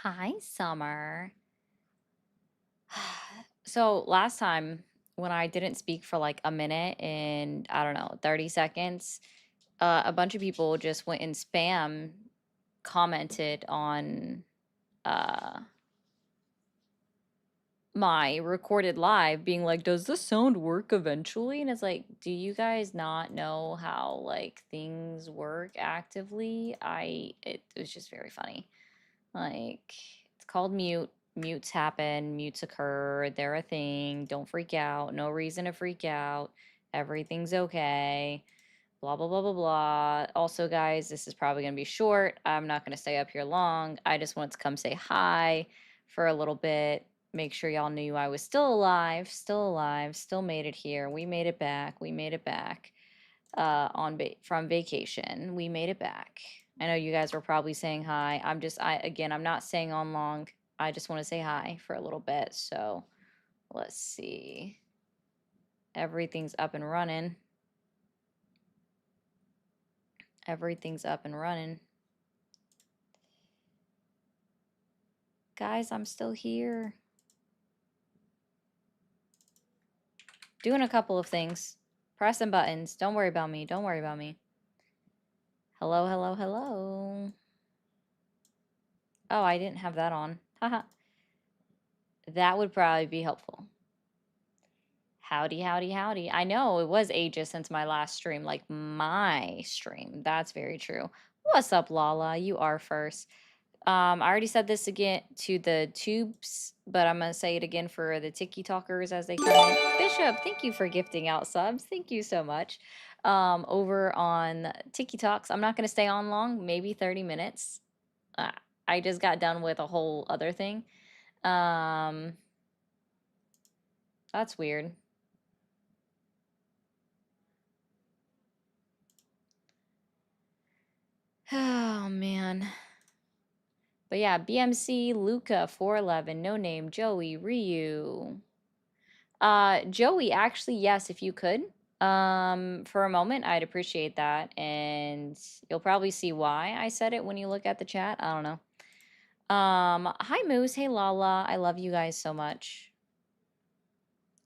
Hi, Summer. So last time when I didn't speak for like a minute and I don't know, 30 seconds, a bunch of people just went and spam commented on uh my recorded live being like, does this sound work eventually? And it's like, do you guys not know how like things work actively? It was just very funny. Like, it's called mute. Mutes happen, mutes occur, they're a thing. Don't freak out. No reason to freak out. Everything's okay. Blah, blah, blah, blah, blah. Also, guys, this is probably going to be short. I'm not going to stay up here long. I just wanted to come say hi for a little bit. Make sure y'all knew I was still alive, still made it here. We made it back. We made it back from vacation. We made it back. I know you guys were probably saying hi. I'm not staying on long. I just want to say hi for a little bit. So let's see. Everything's up and running. Everything's up and running. Guys, I'm still here. Doing a couple of things. Pressing buttons. Don't worry about me. Don't worry about me. Hello, hello, hello. Oh, I didn't have that on. Haha. That would probably be helpful. Howdy, howdy, howdy. I know it was ages since my last stream, like my stream. That's very true. What's up, Lala? You are first. I already said this again to the tubes, but I'm gonna say it again for the Tiki Talkers as they come in. Bishop, thank you for gifting out subs. Thank you so much. Over on Tiki Talks, I'm not gonna stay on long, maybe 30 minutes. Uh, I just got done with a whole other thing. Um, that's weird. Oh man. But yeah, BMC, Luca, 411, No Name, Joey, Ryu. Joey, actually, yes, if you could. For a moment, I'd appreciate that. And you'll probably see why I said it when you look at the chat. I don't know. Hi Moose, hey Lala. I love you guys so much.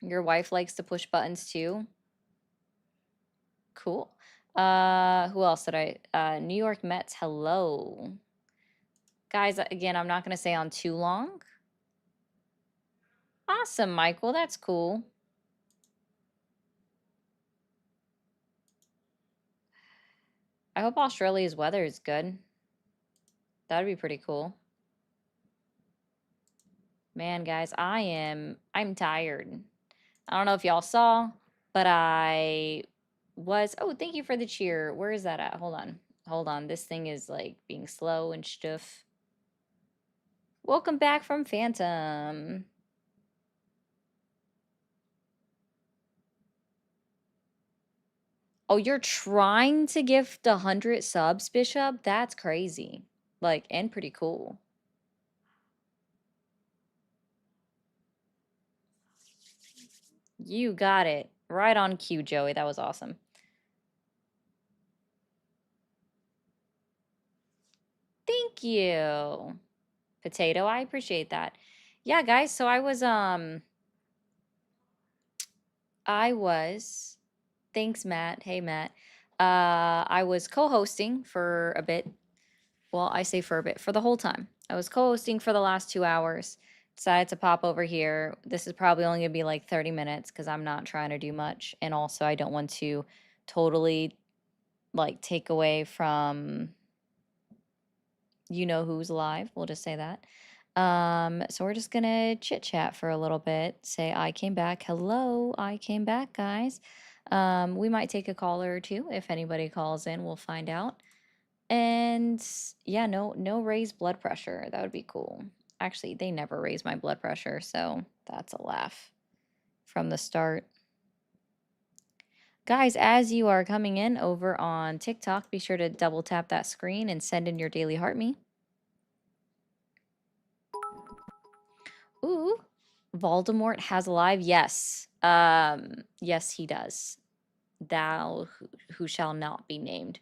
Your wife likes to push buttons too. Cool. Who else did New York Mets, hello. Guys, again, I'm not gonna stay on too long. Awesome, Michael. That's cool. I hope Australia's weather is good. That'd be pretty cool. Man, guys, I'm tired. I don't know if y'all saw, but oh, thank you for the cheer. Where is that at? Hold on. Hold on. This thing is like being slow and stuff. Welcome back from Phantom. Oh, you're trying to gift 100 subs, Bishop? That's crazy. Like, and pretty cool. You got it. Right on cue, Joey. That was awesome. Thank you. Potato, I appreciate that. Yeah, guys, so I was thanks, Matt. Hey, Matt. I was co-hosting for a bit. Well, I say for a bit, for the whole time. I was co-hosting for the last 2 hours. Decided to pop over here. This is probably only gonna be like 30 minutes because I'm not trying to do much. And also I don't want to totally like take away from you know who's live. We'll just say that. So we're just gonna chit chat for a little bit. Say I came back. Hello, I came back, guys. We might take a caller or two if anybody calls in. We'll find out. And yeah, no raised blood pressure. That would be cool. Actually, they never raise my blood pressure, so that's a laugh from the start. Guys, as you are coming in over on TikTok, be sure to double tap that screen and send in your daily heart me. Ooh, Voldemort has a live. Yes. Yes, he does. Thou who shall not be named.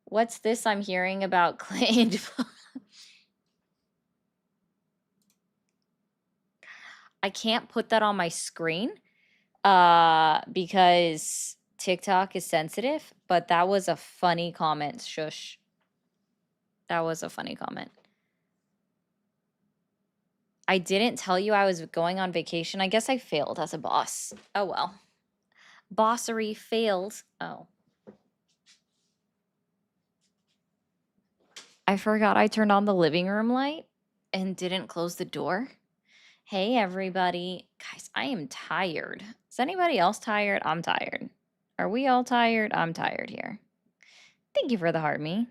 What's this I'm hearing about claimed? I can't put that on my screen because TikTok is sensitive, but that was a funny comment, shush. That was a funny comment. I didn't tell you I was going on vacation. I guess I failed as a boss. Oh well. Bossery failed. Oh. I forgot I turned on the living room light and didn't close the door. Hey everybody. Guys, I am tired. Is anybody else tired? I'm tired. Are we all tired? I'm tired here. Thank you for the heart, me.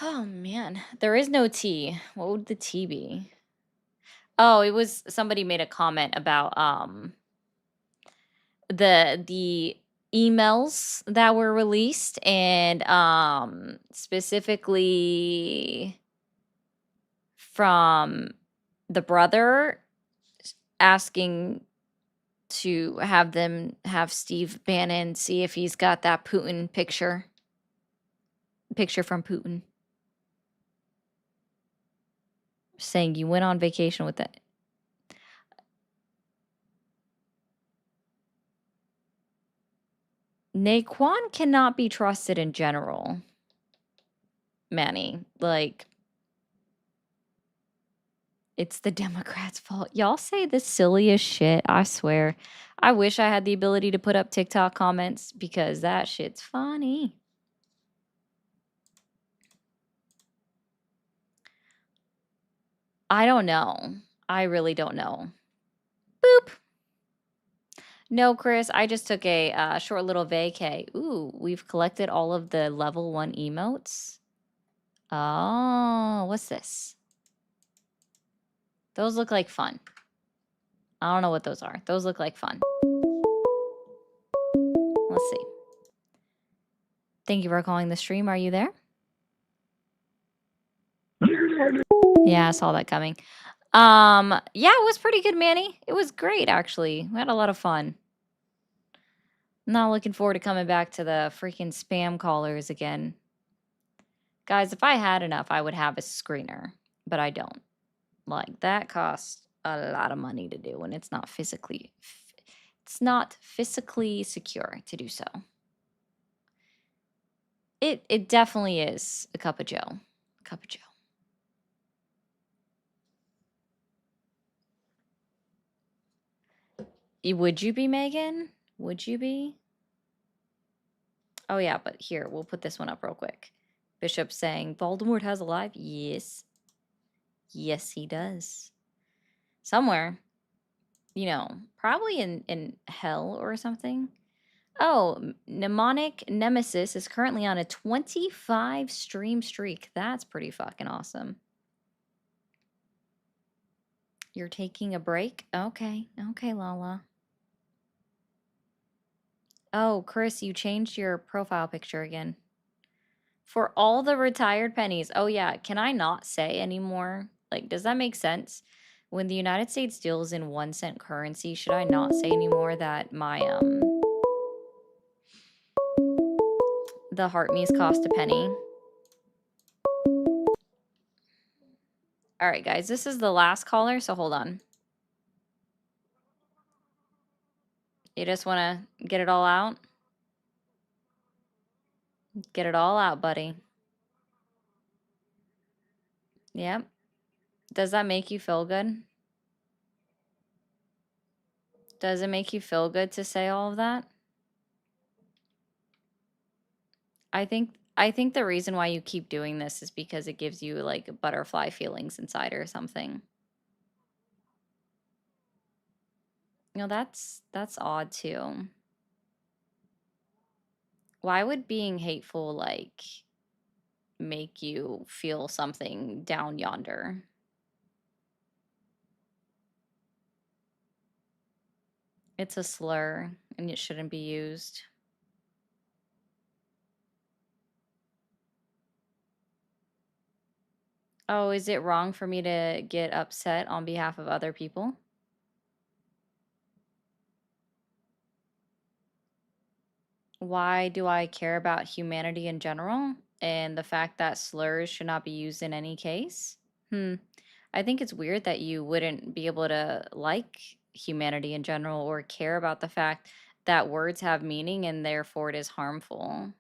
Oh man, there is no tea. What would the tea be? Oh, it was somebody made a comment about the emails that were released and specifically from the brother asking to have them have Steve Bannon see if he's got that Putin picture from Putin saying you went on vacation with it. Naquan cannot be trusted in general. Manny, like, it's the Democrats' fault. Y'all say the silliest shit, I swear. I wish I had the ability to put up TikTok comments because that shit's funny. I don't know. I really don't know. Boop. No, Chris, I just took a short little vacay. Ooh, we've collected all of the level 1 emotes. Oh, what's this? Those look like fun. I don't know what those are. Those look like fun. Let's see. Thank you for calling the stream. Are you there? Yeah, I saw that coming. Yeah, it was pretty good, Manny. It was great, actually. We had a lot of fun. Not looking forward to coming back to the freaking spam callers again. Guys, if I had enough, I would have a screener, but I don't. Like, that costs a lot of money to do, and it's not physically secure to do so. It definitely is a cup of joe. A cup of joe. Would you be, Megan? Would you be? Oh yeah, but here, we'll put this one up real quick. Bishop saying, Voldemort has a life? Yes. Yes, he does. Somewhere. You know, probably in hell or something. Oh, Mnemonic Nemesis is currently on a 25 stream streak. That's pretty fucking awesome. You're taking a break? Okay. Okay, Lala. Oh, Chris, you changed your profile picture again. For all the retired pennies. Oh, yeah. Can I not say anymore? Like, does that make sense? When the United States deals in 1 cent currency, should I not say anymore that my, the Heartme's cost a penny? All right, guys, this is the last caller, so hold on. You just want to get it all out? Get it all out, buddy. Yep. Does that make you feel good? Does it make you feel good to say all of that? I think the reason why you keep doing this is because it gives you like butterfly feelings inside or something. You know, that's odd too. Why would being hateful like make you feel something down yonder? It's a slur and it shouldn't be used. Oh, is it wrong for me to get upset on behalf of other people? Why do I care about humanity in general and the fact that slurs should not be used in any case? I think it's weird that you wouldn't be able to like humanity in general or care about the fact that words have meaning and therefore it is harmful.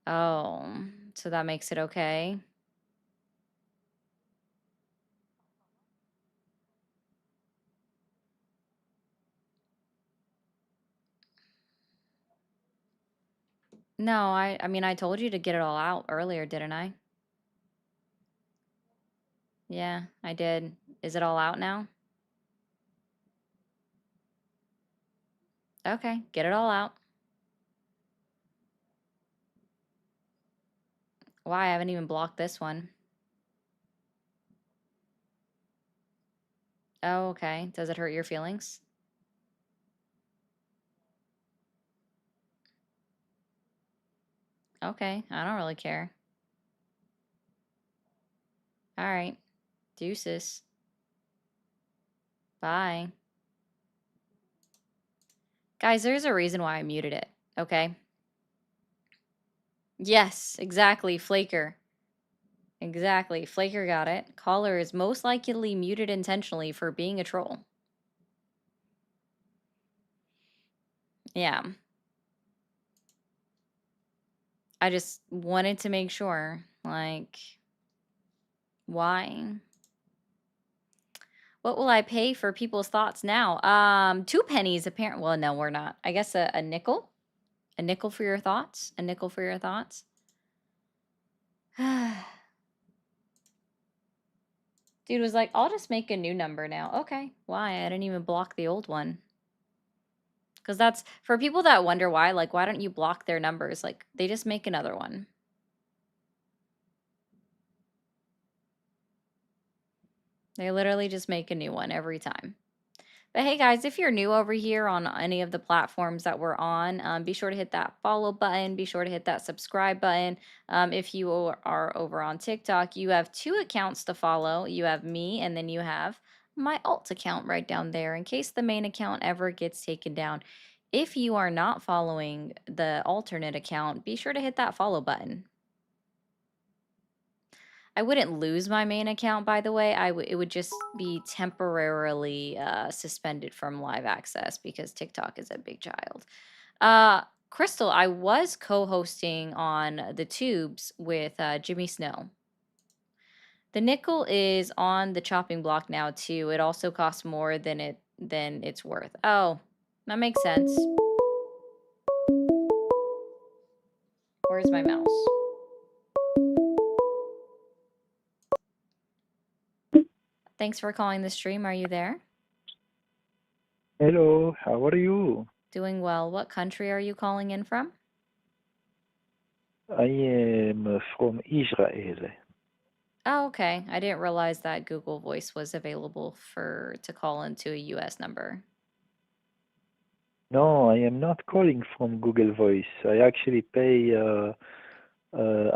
Oh, so that makes it okay. No, I mean, I told you to get it all out earlier, didn't I? Yeah, I did. Is it all out now? Okay, get it all out. Why? I haven't even blocked this one. Oh, okay. Does it hurt your feelings? Okay, I don't really care. All right. Deuces. Bye. Guys, there's a reason why I muted it, okay? Yes, exactly, Flaker. Exactly, Flaker got it. Caller is most likely muted intentionally for being a troll. Yeah. I just wanted to make sure, like, why? What will I pay for people's thoughts now? 2 pennies apparently. Well, no, we're not. I guess a nickel? A nickel for your thoughts? A nickel for your thoughts? Dude was like, I'll just make a new number now. Okay. Why? I didn't even block the old one. Because that's for people that wonder why, like, why don't you block their numbers? Like, they just make another one. They literally just make a new one every time. But hey guys, if you're new over here on any of the platforms that we're on, be sure to hit that follow button. Be sure to hit that subscribe button. If you are over on TikTok, you have 2 accounts to follow. You have me, and then you have my alt account right down there in case the main account ever gets taken down. If you are not following the alternate account, be sure to hit that follow button. I wouldn't lose my main account, by the way. It would just be temporarily suspended from live access because TikTok is a big child. Crystal, I was co-hosting on the tubes with Jimmy Snow. The nickel is on the chopping block now too. It also costs more than it's worth. Oh, that makes sense. Where's my mouse? Thanks for calling the stream. Are you there? Hello, how are you? Doing well. What country are you calling in from? I am from Israel. Oh, okay. I didn't realize that Google Voice was available to call into a US number. No, I am not calling from Google Voice. I actually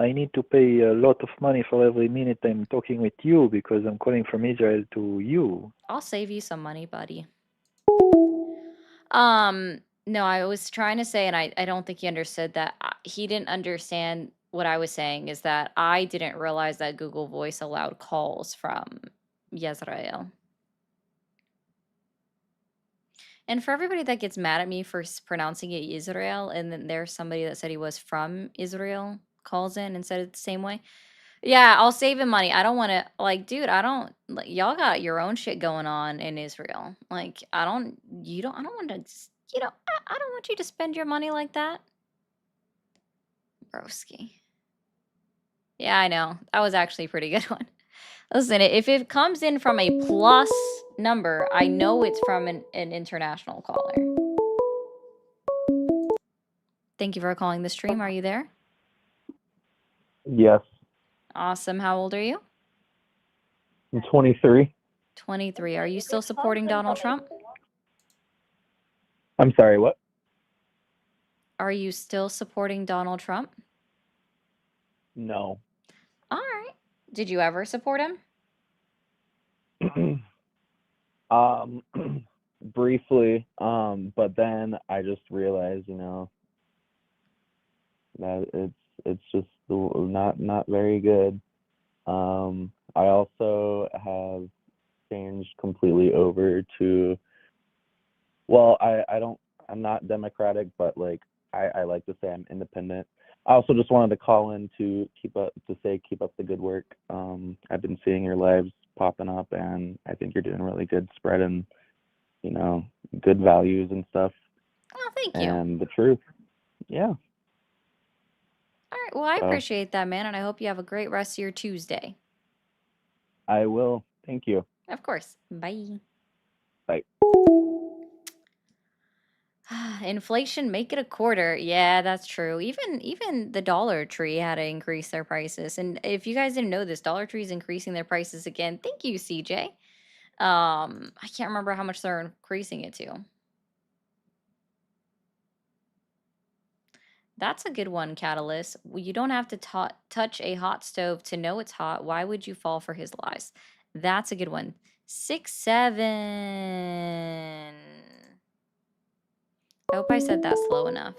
I need to pay a lot of money for every minute I'm talking with you because I'm calling from Israel to you. I'll save you some money, buddy. No, I was trying to say, and I don't think he understood that. He didn't understand what I was saying is that I didn't realize that Google Voice allowed calls from Yisrael. And for everybody that gets mad at me for pronouncing it Israel, and then there's somebody that said he was from Israel calls in and said it the same way. Yeah, I'll save him money. I don't want to, like, dude, I don't, like, y'all got your own shit going on in Israel. Like, I don't want to, I don't want you to spend your money like that. Broski. Yeah, I know. That was actually a pretty good one. Listen, if it comes in from a plus number, I know it's from an international caller. Thank you for calling the stream. Are you there? Yes, Awesome. How old are you? I'm 23. 23. Are you still supporting Donald Trump? I'm sorry, what? Are you still supporting Donald Trump? No. All right. Did you ever support him? um, briefly, but then I just realized, that It's just not very good. I also have changed completely over to, well, I'm not Democratic, but like I like to say I'm independent. I also just wanted to call in to keep up the good work. I've been seeing your lives popping up, and I think you're doing really good spreading, good values and stuff Oh, thank you. and the truth. Yeah. All right. Well, I So appreciate that, man, and I hope you have a great rest of your Tuesday. I will. Thank you. Of course. Bye. Bye. Inflation, make it a quarter. Yeah, that's true. Even the Dollar Tree had to increase their prices. And if you guys didn't know this, Dollar Tree is increasing their prices again. Thank you, CJ. I can't remember how much they're increasing it to. That's a good one, Catalyst. You don't have to touch a hot stove to know it's hot. Why would you fall for his lies? That's a good one. 6-7. I hope I said that slow enough.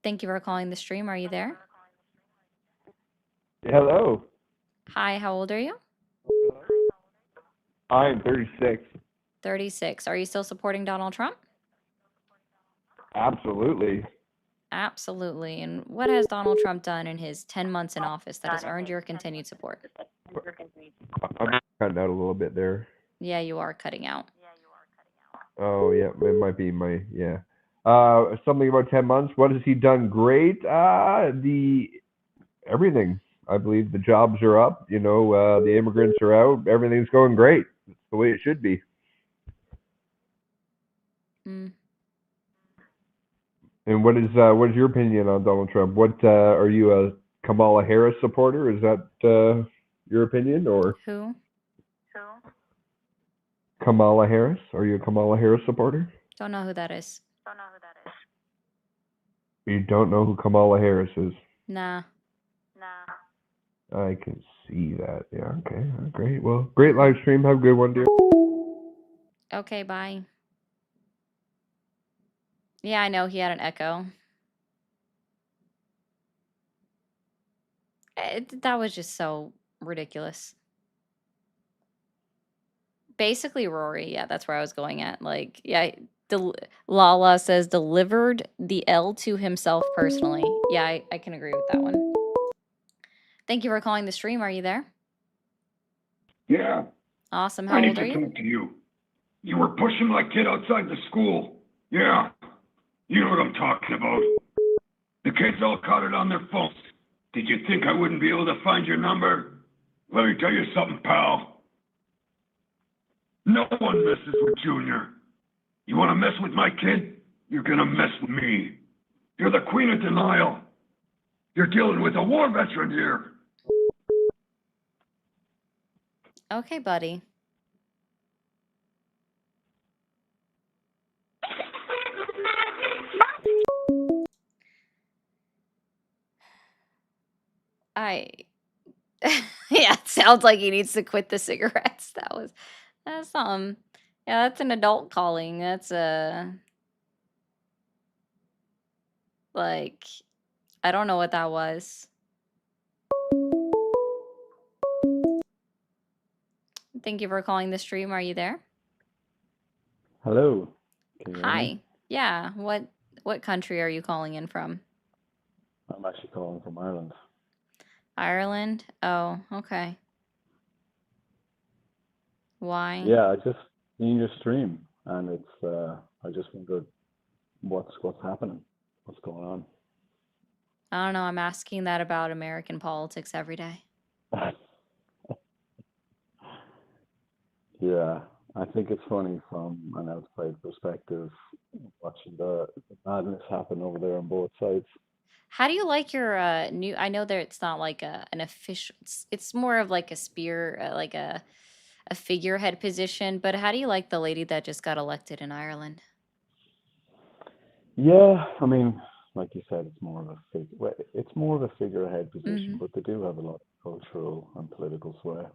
Thank you for calling the stream. Are you there? Hello. Hi, how old are you? I'm 36. 36. Are you still supporting Donald Trump? Absolutely. Absolutely. And what has Donald Trump done in his 10 months in office that has earned your continued support? I'm cutting out a little bit there. Yeah, you are cutting out. Oh, yeah. It might be my, yeah. Something about 10 months. What has he done great? Everything. I believe the jobs are up. The immigrants are out. Everything's going great. It's the way it should be. Mm. And what is your opinion on Donald Trump? What are you a Kamala Harris supporter? Is that your opinion, or Who? Kamala Harris? Are you a Kamala Harris supporter? Don't know who that is. You don't know who Kamala Harris is? Nah. I can see that. Yeah. Okay. Great. Well, great live stream. Have a good one, dear. Okay, bye. Yeah, I know he had an echo. That was just so ridiculous. Basically, Rory. Yeah, that's where I was going at. Like, yeah, Lala says delivered the L to himself personally. Yeah, I can agree with that one. Thank you for calling the stream. Are you there? Yeah, Awesome. I How need old are to you? talk to you. You were pushing my kid outside the school. Yeah, you know what I'm talking about. The kids all caught it on their phones. Did you think I wouldn't be able to find your number? Let me tell you something, pal. No one messes with Junior. You want to mess with my kid? You're gonna mess with me. You're the queen of denial. You're dealing with a war veteran here. Okay, buddy. Yeah, it sounds like he needs to quit the cigarettes. That's yeah, that's an adult calling. That's like, I don't know what that was. Thank you for calling the stream. Are you there? Hello. Can you hear me? Hi. Yeah. What country are you calling in from? I'm actually calling from Ireland. Ireland? Oh, okay. Why? Yeah, I just seen your stream, and I just wondered what's happening, what's going on. I don't know. I'm asking that about American politics every day. Yeah, I think it's funny from an outside perspective, watching the madness happen over there on both sides. How do you like your new? I know that it's not like an official. It's more of like a spear, like a figurehead position. But how do you like the lady that just got elected in Ireland? Yeah, I mean, like you said, it's more of a figurehead position, Hmm. but they do have a lot of cultural and political sway.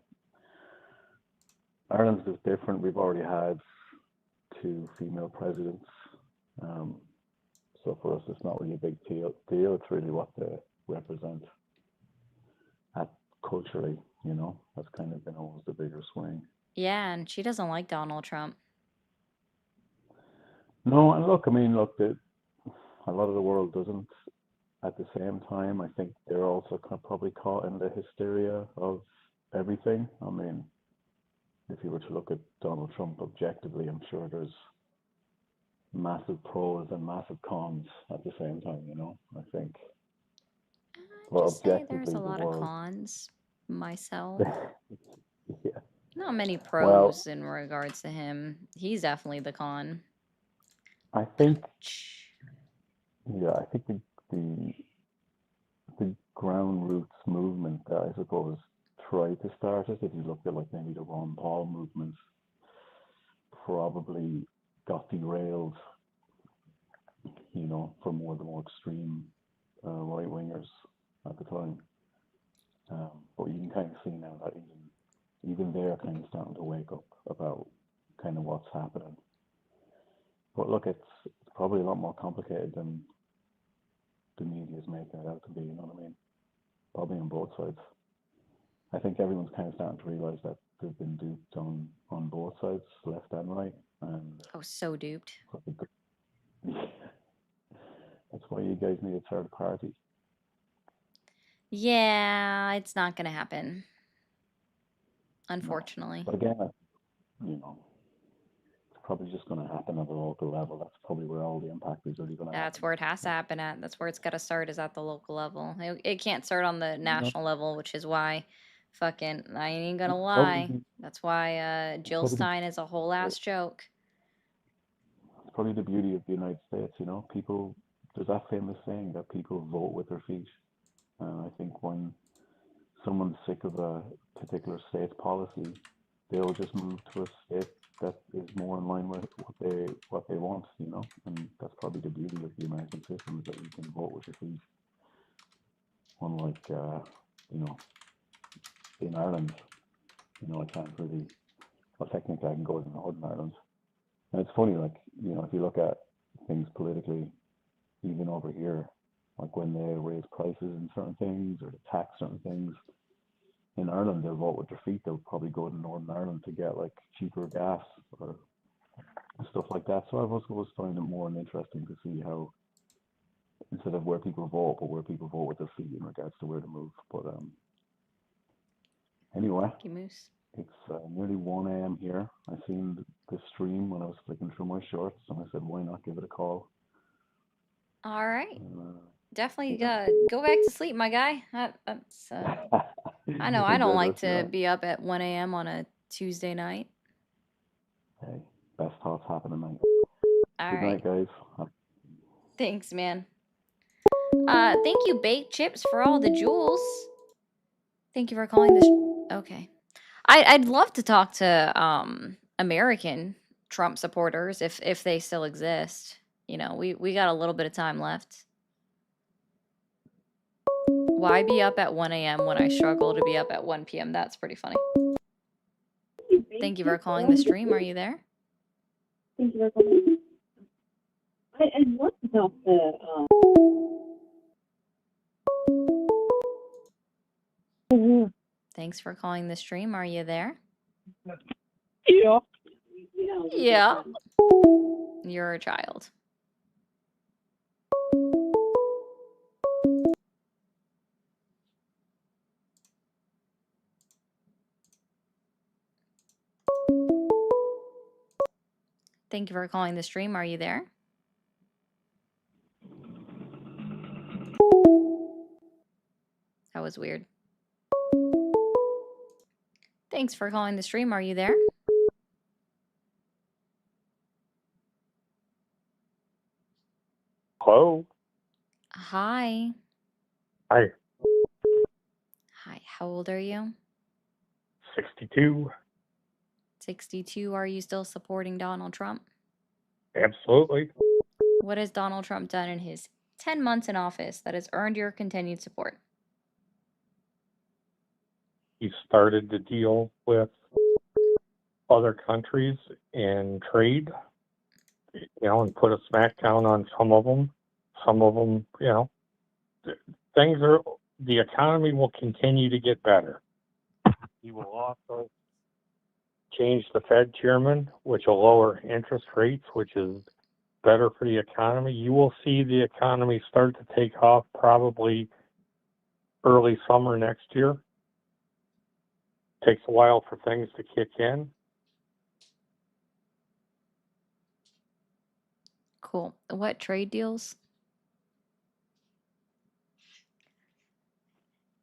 Ireland's is different. We've already had 2 female presidents. So for us, it's not really a big deal. It's really what they represent culturally, That's kind of been always the bigger swing. Yeah, and she doesn't like Donald Trump. No, and look, a lot of the world doesn't. At the same time, I think they're also probably caught in the hysteria of everything. I mean, if you were to look at Donald Trump objectively, I'm sure there's massive pros and massive cons at the same time, I think. Well, Just say there's objectively, a the lot of world. cons myself. Yeah. Not many Well, pros in regards to him. He's definitely the con. I think, Ouch. I think the ground roots movement that I suppose tried to start it, if you look at like maybe the Ron Paul movement, probably got derailed, for more the more extreme right wingers at the time. But you can kind of see now that even they're kind of starting to wake up about kind of what's happening. But look, it's probably a lot more complicated than the media is making it out to be, you know what I mean? Probably on both sides. I think everyone's kind of starting to realize that they've been duped on both sides, left and right. And Oh, so duped. that's why you guys need a third party. Yeah, it's not gonna happen. Unfortunately. But again, it's probably just going to happen at the local level. That's probably where all the impact is really going to happen. That's where it has to happen at. That's where it's got to start, is at the local level. It can't start on the national level, which is why fucking, I ain't gonna lie. That's why Jill probably- Stein is a whole ass joke. It's probably the beauty of the United States, People, there's that famous saying that people vote with their feet. And I think when someone's sick of a particular state's policy, they'll just move to a state that is more in line with what they want, and that's probably the beauty of the American system, is that you can vote with your feet. Unlike in Ireland, I can't really. Well, technically, I can go to Northern Ireland, and it's funny, like if you look at things politically, even over here, like when they raise prices in certain things or tax certain things. In Ireland, they'll vote with their feet. They'll probably go to Northern Ireland to get like cheaper gas or stuff like that. So I've always found it more interesting to see how, instead of where people vote, but where people vote with their feet in regards to where to move. But anyway, Moose. it's nearly 1 a.m. here. I seen the stream when I was flicking through my shorts, and I said, why not give it a call? All right. Definitely yeah. go back to sleep, my guy. That's, I know I don't like to be up at 1 a.m. on a Tuesday night. Hey, best thoughts happen tonight. All Good right. night, guys. Thanks, man. Thank you, Baked Chips, for all the jewels. Thank you for calling this. Okay. I'd love to talk to American Trump supporters if they still exist. We got a little bit of time left. Why be up at 1 a.m. when I struggle to be up at 1 p.m.? That's pretty funny. Thank you for calling the stream. Are you there? Thank you for calling. I'd love to talk to. Thanks for calling the stream. Are you there? Yeah. Yeah. You're a child. Thank you for calling the stream. Are you there? That was weird. Thanks for calling the stream. Are you there? Hello. Hi. Hi. Hi. How old are you? 62. 62. Are you still supporting Donald Trump? Absolutely. What has Donald Trump done in his 10 months in office that has earned your continued support? He started to deal with other countries in trade. and put a smackdown on some of them. Some of them, the economy will continue to get better. He will also change the Fed chairman, which will lower interest rates, which is better for the economy. You will see the economy start to take off probably early summer next year. Takes a while for things to kick in. Cool. What trade deals?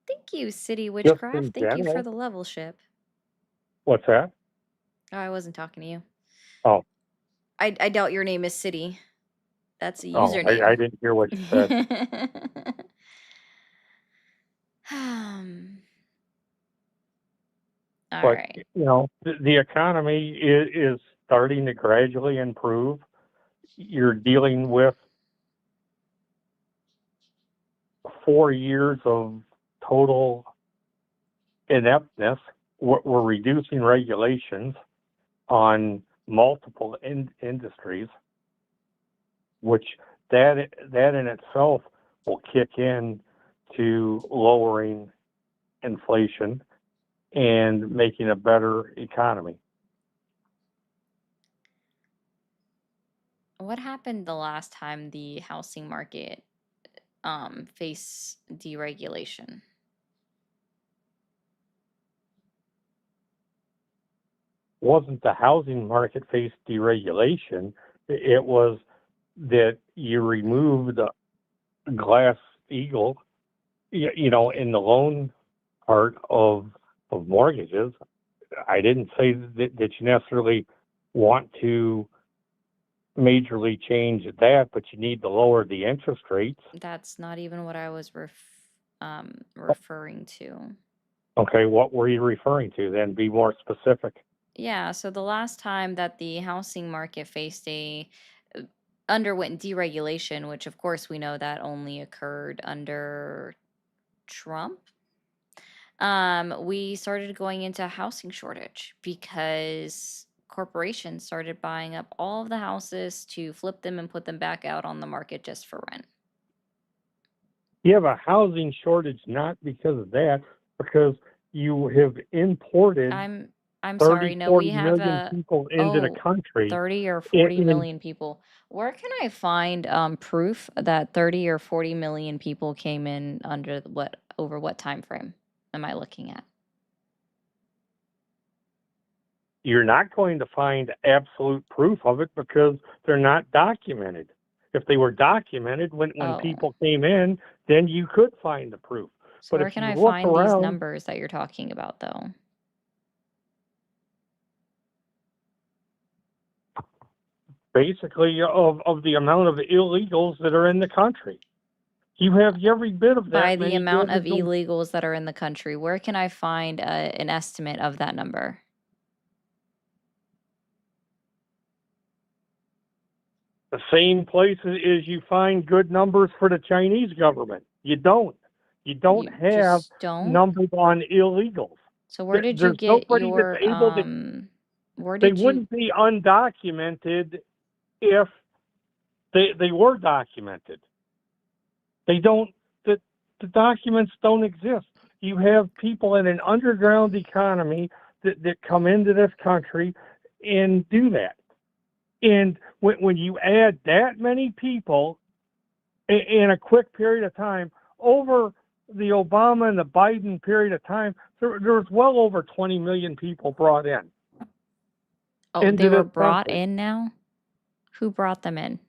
Thank you, City Just Witchcraft. in Thank you for general. the level ship. What's that? Oh, I wasn't talking to you. Oh. I doubt your name is City. That's a Oh, username. I didn't hear what you said. All But, right. the economy is starting to gradually improve. You're dealing with 4 years of total ineptness. We're reducing regulations on multiple industries, which that in itself will kick in to lowering inflation and making a better economy. What happened the last time the housing market faced deregulation? Wasn't the housing market faced deregulation? It was that you removed Glass-Steagall, in the loan part of mortgages. I didn't say that you necessarily want to majorly change that, but you need to lower the interest rates. That's not even what I was referring to. Okay, what were you referring to then? Be more specific. Yeah, so the last time that the housing market underwent deregulation, which of course we know that only occurred under Trump, we started going into a housing shortage because corporations started buying up all of the houses to flip them and put them back out on the market just for rent. You have a housing shortage not because of that, because you have imported I'm 30, sorry, no, 40 we have million people into the oh, country. 30 or 40 And million people. Where can I find proof that 30 or 40 million people came in over what time frame am I looking at? you're not going to find absolute proof of it because they're not documented. If they were documented when Oh. people came in, then you could find the proof. So But where if can you I look find these around- numbers that you're talking about, though? Basically, of the amount of illegals that are in the country. You have every bit of that. By the many amount of illegals. illegals that are in the country, where can I find an estimate of that number? The same places as you find good numbers for the Chinese government. You don't. You don't You have just don't? numbers on illegals. So where did you There's get nobody your that's able to- where They did you wouldn't be undocumented if they were documented. They don't. The documents don't exist. You have people in an underground economy that come into this country and do that. And when you add that many people in a quick period of time, over the Obama and the Biden period of time, there was well over 20 million people brought in. Oh, into they were this brought country. in now? Who brought them in?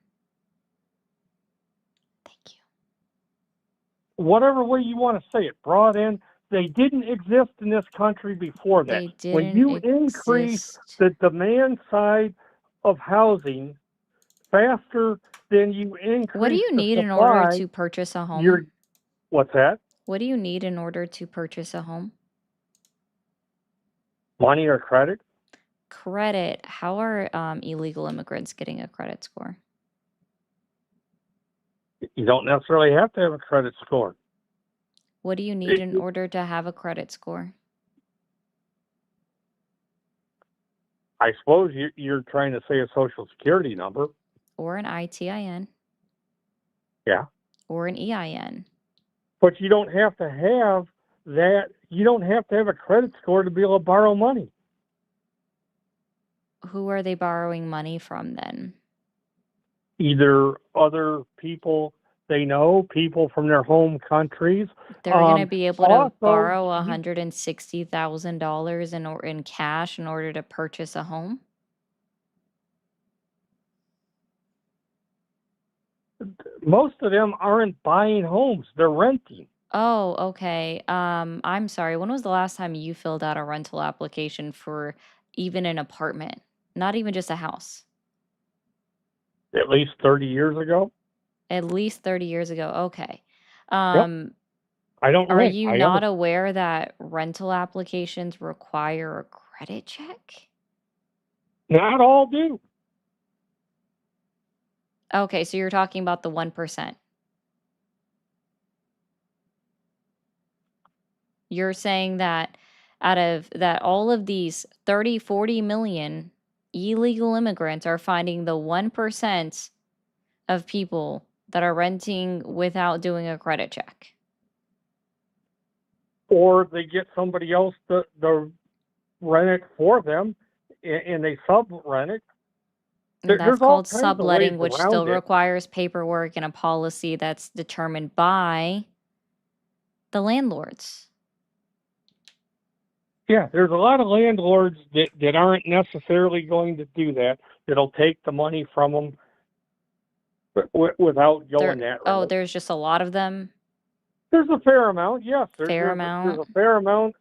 Thank you. Whatever way you want to say it, brought in. They didn't exist in this country before that. They When didn't you increase exist. the demand side of housing faster than you increase What do you the need in supply, order to purchase a home? you're what's that? What do you need in order to purchase a home? Money or credit? Credit. How are illegal immigrants getting a credit score? You don't necessarily have to have a credit score. What do you need in order to have a credit score? I suppose you're trying to say a social security number. or an ITIN. Yeah. Or an EIN. But you don't have to have that. You don't have to have a credit score to be able to borrow money. Who are they borrowing money from then? Either other people they know, people from their home countries. They're going to be able to Also, borrow you- $160,000 in cash in order to purchase a home? most of them aren't buying homes; they're renting. Oh, okay. I'm sorry. When was the last time you filled out a rental application for even an apartment? Not even just a house. At least 30 years ago. At least 30 years ago. Okay. I don't Are rent. you I not own. aware that rental applications require a credit check? Not all do. Okay, so you're talking about the 1%. You're saying that out of that all of these 30, 40 million illegal immigrants are finding the 1% of people that are renting without doing a credit check. Or they get somebody else to rent it for them, and they sub-rent it. And that's There's all called kinds of subletting, ways which around still it. requires paperwork and a policy that's determined by the landlords. Yeah, there's a lot of landlords that aren't necessarily going to do that. That'll take the money from them without going that route. There's just a lot of them. There's a fair amount, yes. Fair There's amount. a fair amount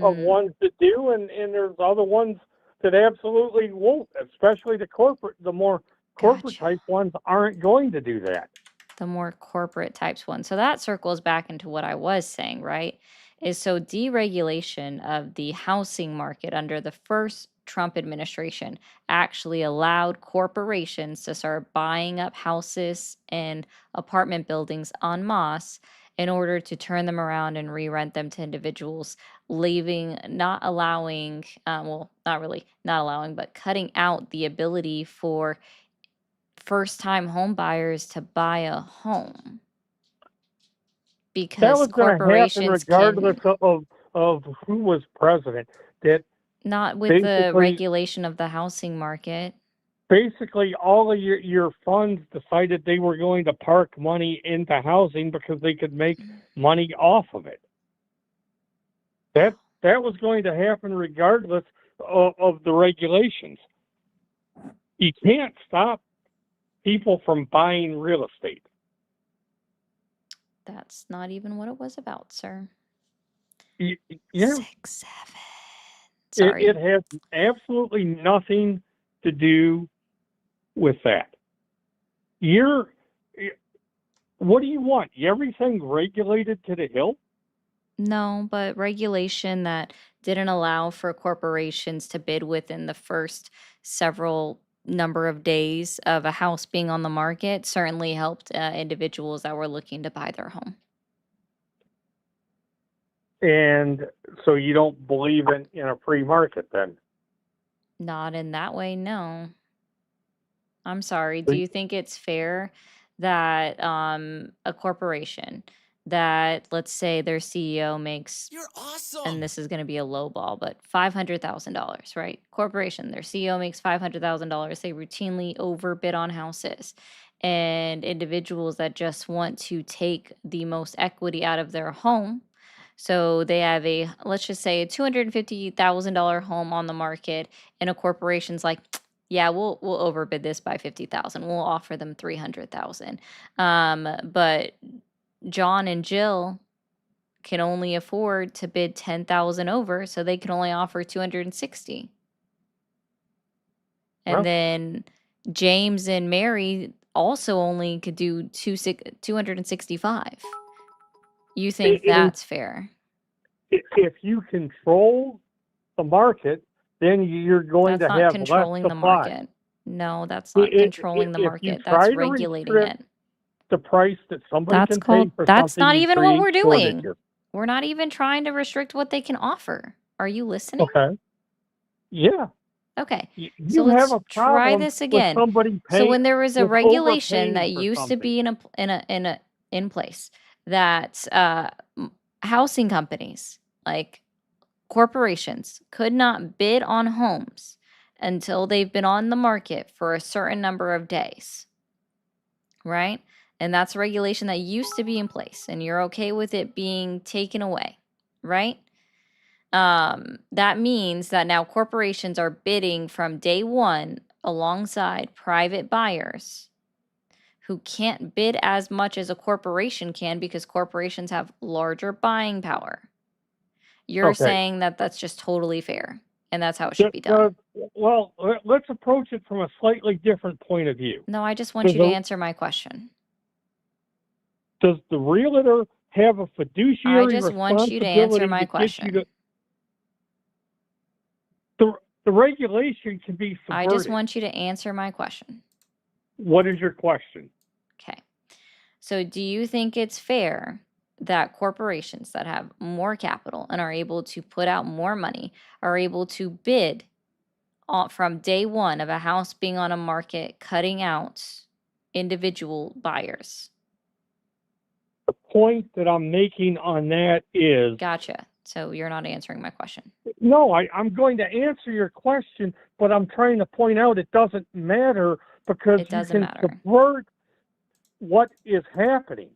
of ones that do, and there's other ones that absolutely won't, especially the more corporate Gotcha. type ones aren't going to do that. The more corporate types one. So that circles back into what I was saying, right? Is so deregulation of the housing market under the first Trump administration actually allowed corporations to start buying up houses and apartment buildings en masse in order to turn them around and re-rent them to individuals, not allowing, but cutting out the ability for first-time home buyers to buy a home That because was going to happen corporations regardless can of who was president. That not with the basically- regulation of the housing market. basically all of your funds decided they were going to park money into housing because they could make money off of it. That was going to happen regardless of the regulations. You can't stop people from buying real estate. That's not even what it was about, sir. Yeah, 6, 7. Sorry. it has absolutely nothing to do with that. What do you want? Everything regulated to the hill? No, but regulation that didn't allow for corporations to bid within the first several number of days of a house being on the market certainly helped individuals that were looking to buy their home. And so you don't believe in a free market then? Not in that way, no. I'm sorry. So Do you think it's fair that a corporation that, let's say, their CEO makes, You're awesome. and this is going to be a low ball, but $500,000, right? Corporation, their CEO makes $500,000. They routinely overbid on houses. And individuals that just want to take the most equity out of their home. So they have let's just say a $250,000 home on the market, and a corporation's like, yeah, we'll overbid this by 50,000. We'll offer them 300,000. But John and Jill can only afford to bid 10,000 over, so they can only offer 260. And Well- then James and Mary also only could do 265. You think It- it- that's fair? If you control the market, then you're going That's to not have controlling less the supply. market. No, that's not If controlling the you market. try That's to regulating restrict it. the price that somebody That's can called, pay for that's something, not you even what create we're doing. shortages. We're not even trying to restrict what they can offer. Are you listening? Okay. Yeah. Okay. You So have let's a try problem this with again. somebody So paying, when there was a with regulation that overpaying for used to something. be in place that housing companies like corporations could not bid on homes until they've been on the market for a certain number of days, right? And that's a regulation that used to be in place, and you're okay with it being taken away, right? That means that now corporations are bidding from day one alongside private buyers who can't bid as much as a corporation can because corporations have larger buying power. You're Okay. saying that that's just totally fair and that's how it should be done. Well, let's approach it from a slightly different point of view. No, I just want you to answer my question. Does the realtor have a fiduciary I just want you to answer my question. The regulation can be subverted. I just want you to answer my question. What is your question? Okay. So do you think it's fair that corporations that have more capital and are able to put out more money are able to bid from day one of a house being on a market, cutting out individual buyers? The point that I'm making on that is... Gotcha. So you're not answering my question. No, I'm going to answer your question, but I'm trying to point out it doesn't matter because It doesn't you matter. can subvert what is happening.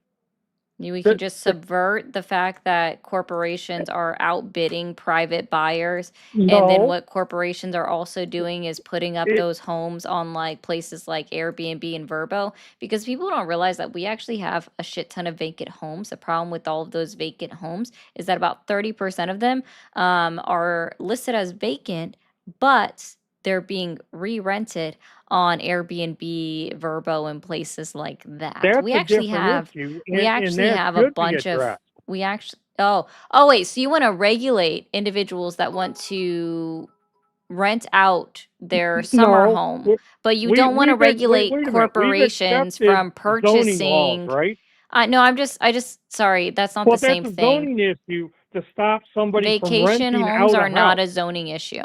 We can just subvert the fact that corporations are outbidding private buyers. And then what corporations are also doing is putting up those homes on like places like Airbnb and Vrbo, because people don't realize that we actually have a shit ton of vacant homes. The problem with all of those vacant homes is that about 30% of them are listed as vacant, but they're being re-rented on Airbnb, Vrbo, and places like that. That's We a actually different have issue, we and actually that have a should be bunch of addressed. we actually oh wait, so you want to regulate individuals that want to rent out their summer No, home, but you we- don't want to we've been- wait regulate a minute. We've corporations accepted from zoning laws, purchasing. right? No, I just sorry, that's not Well, the same that's a thing. zoning issue to stop somebody from Vacation renting homes out are a not house. a zoning issue.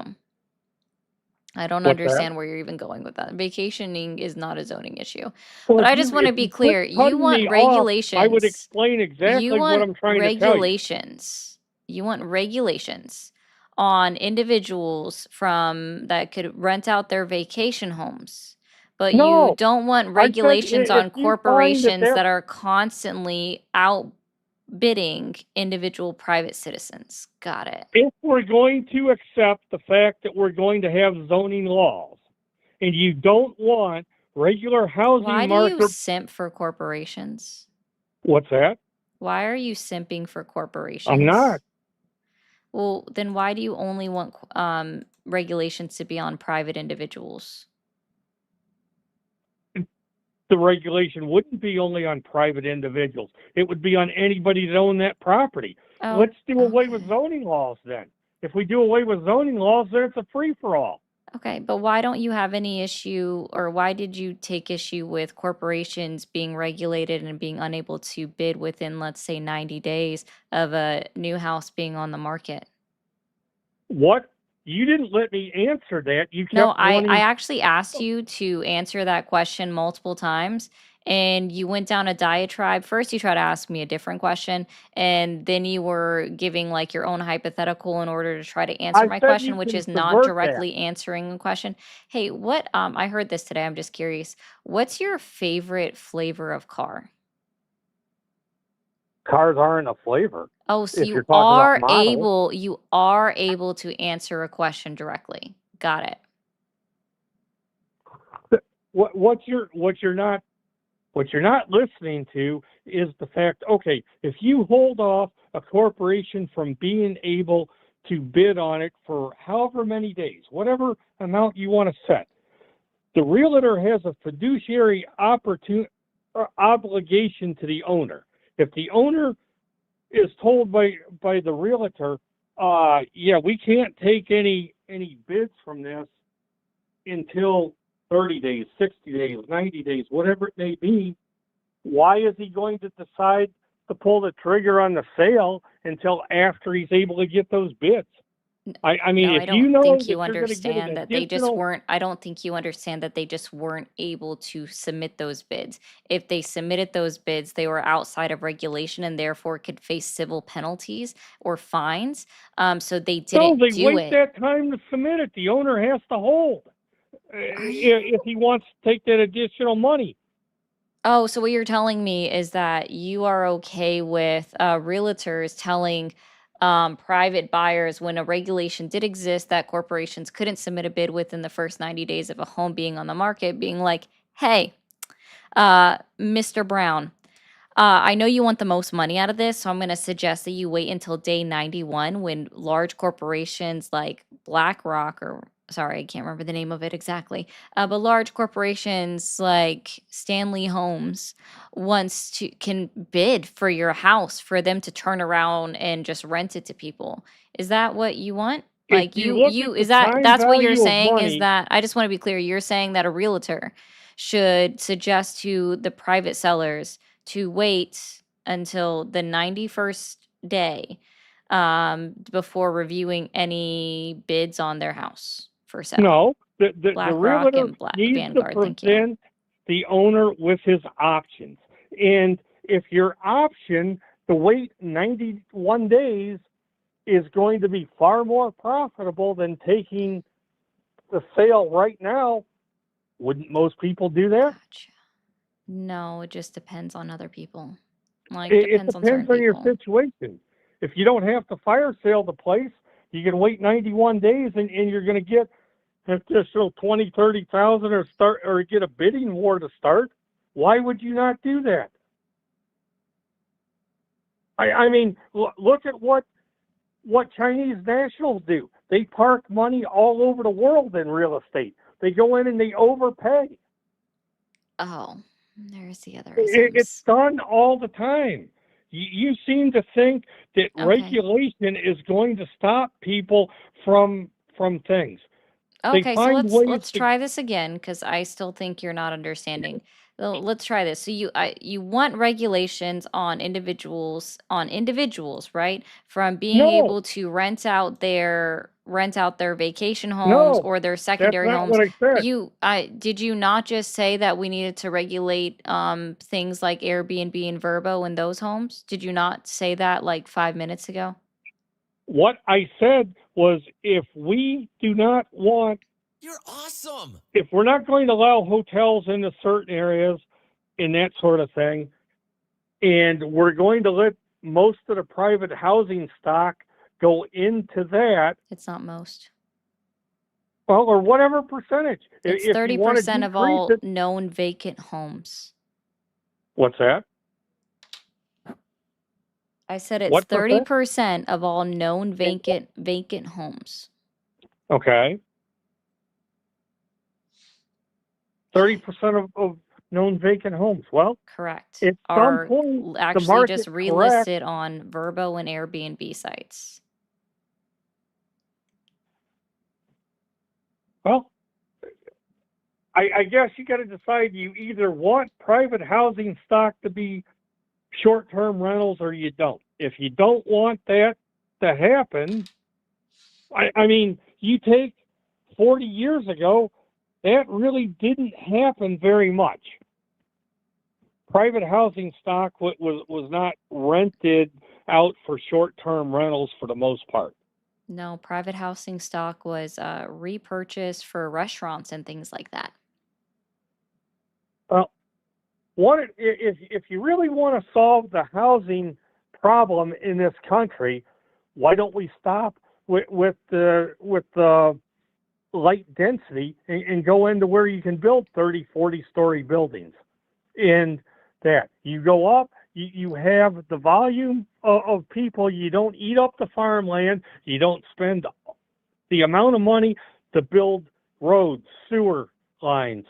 I don't What's that? understand where you're even going with that. Vacationing is not a zoning issue. Well, But if I just you- want to if be you quit clear. You cutting want me off, regulations. I would explain exactly You what want I'm trying to tell you. regulations. You want regulations on individuals from that could rent out their vacation homes. But you No, don't want I said regulations if on you find that corporations they're- that are constantly outbidding individual private citizens. Got it. If we're going to accept the fact that we're going to have zoning laws, and you don't want regular housing Why do you market... simp for corporations? What's that? Why are you simping for corporations? I'm not. Well, then why do you only want regulations to be on private individuals? The regulation wouldn't be only on private individuals. It would be on anybody that owned that property. Oh, Let's do away with okay. zoning laws then. If we do away with zoning laws, then it's a free-for-all. Okay, but why don't you have any issue, or why did you take issue with corporations being regulated and being unable to bid within, let's say, 90 days of a new house being on the market? What? You didn't let me answer that. You kept No, I wanting... actually asked you to answer that question multiple times, and you went down a diatribe. First, you tried to ask me a different question, and then you were giving like your own hypothetical in order to try to answer my said question, you which can is not subvert that. directly answering the question. Hey, what I heard this today. I'm just curious. What's your favorite flavor of car? Cars aren't a flavor. Oh, so If you're talking about model. you are able to answer a question directly. Got it. What you're not listening to is the fact, okay, if you hold off a corporation from being able to bid on it for however many days, whatever amount you want to set, the realtor has a fiduciary obligation to the owner. If the owner is told by the realtor, yeah, we can't take any bids from this until 30 days, 60 days, 90 days, whatever it may be, why is he going to decide to pull the trigger on the sale until after he's able to get those bids? I mean, No, I if you don't know think that you you're going to get an understand that they just additional, weren't, I don't think you understand that they just weren't able to submit those bids. If they submitted those bids, they were outside of regulation and therefore could face civil penalties or fines. So they no, didn't they do wait it. that time to submit it. The owner has to hold if he wants to take that additional money. Oh, so what you're telling me is that you are okay with realtors telling private buyers when a regulation did exist that corporations couldn't submit a bid within the first 90 days of a home being on the market, being like, hey, Mr. Brown, I know you want the most money out of this, so I'm going to suggest that you wait until day 91 when large corporations like BlackRock, or sorry, I can't remember the name of it exactly, but large corporations like Stanley Homes wants to can bid for your house for them to turn around and just rent it to people. Is that what you want? If Like you look at you the is that time that's what you're value of saying is money, that I just want to be clear, you're saying that a realtor should suggest to the private sellers to wait until the 91st day before reviewing any bids on their house for sale. no, the BlackRock realtor and needs to Vanguard, thank you. present the owner with his options. And if your option to wait 91 days is going to be far more profitable than taking the sale right now, wouldn't most people do that? Gotcha. No, it just depends on other people. Like, It depends on certain depends on your people. situation. If you don't have to fire sale the place, you can wait 91 days and you're going to get an additional 20, 30,000 or get a bidding war to start. Why would you not do that? I mean, look at what Chinese nationals do. They park money all over the world in real estate. They go in and they overpay. Oh, there's the other It's isms. done all the time. You seem to think that Okay. regulation is going to stop people from things. They Okay, so find ways let's to. try this again because I still think you're not understanding. Well, let's try this. So you want regulations on individuals, right? From being No, able to rent out their vacation homes no, or their that's secondary not homes. what I said. Did you not just say that we needed to regulate things like Airbnb and Verbo in those homes? Did you not say that like 5 minutes ago? What I said was if we do not want, You're awesome. if we're not going to allow hotels into certain areas and that sort of thing, and we're going to let most of the private housing stock go into that, It's not most. well, or whatever percentage. It's If you want to 30% of decrease all it, known vacant homes. what's that? I said it's What percent? 30% of all known vacant homes. Okay. 30% of known vacant homes. Well, Correct. at some Are point, the actually market just corrects. relisted on Verbo and Airbnb sites. Well, I guess you got to decide you either want private housing stock to be short-term rentals or you don't. If you don't want that to happen, I mean, you take 40 years ago, that really didn't happen very much. Private housing stock was not rented out for short-term rentals for the most part. No, private housing stock was repurchased for restaurants and things like that. Well, if you really want to solve the housing problem in this country, why don't we stop with the light density and go into where you can build 30, 40-story buildings? And that you go up, you have the volume of people. You don't eat up the farmland. You don't spend the amount of money to build roads, sewer lines,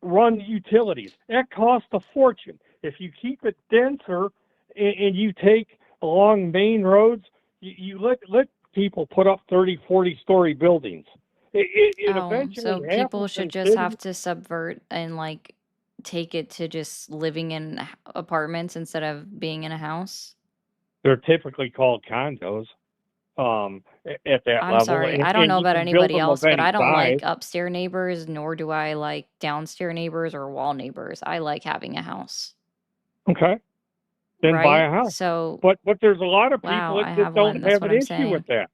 run utilities. That costs a fortune. If you keep it denser and you take along main roads, you let people put up 30, 40-story buildings. It Oh, eventually so people happens should in just cities. have to subvert and like take it to just living in apartments instead of being in a house? They're typically called condos. at that I'm level, sorry. and, I don't know you about can build anybody them of else, but any I don't size. like upstairs neighbors, nor do I like downstairs neighbors or wall neighbors. I like having a house, Okay, then buy a right? house. So, But there's a lot of wow, people I that have one. don't That's have what an I'm issue with saying. that.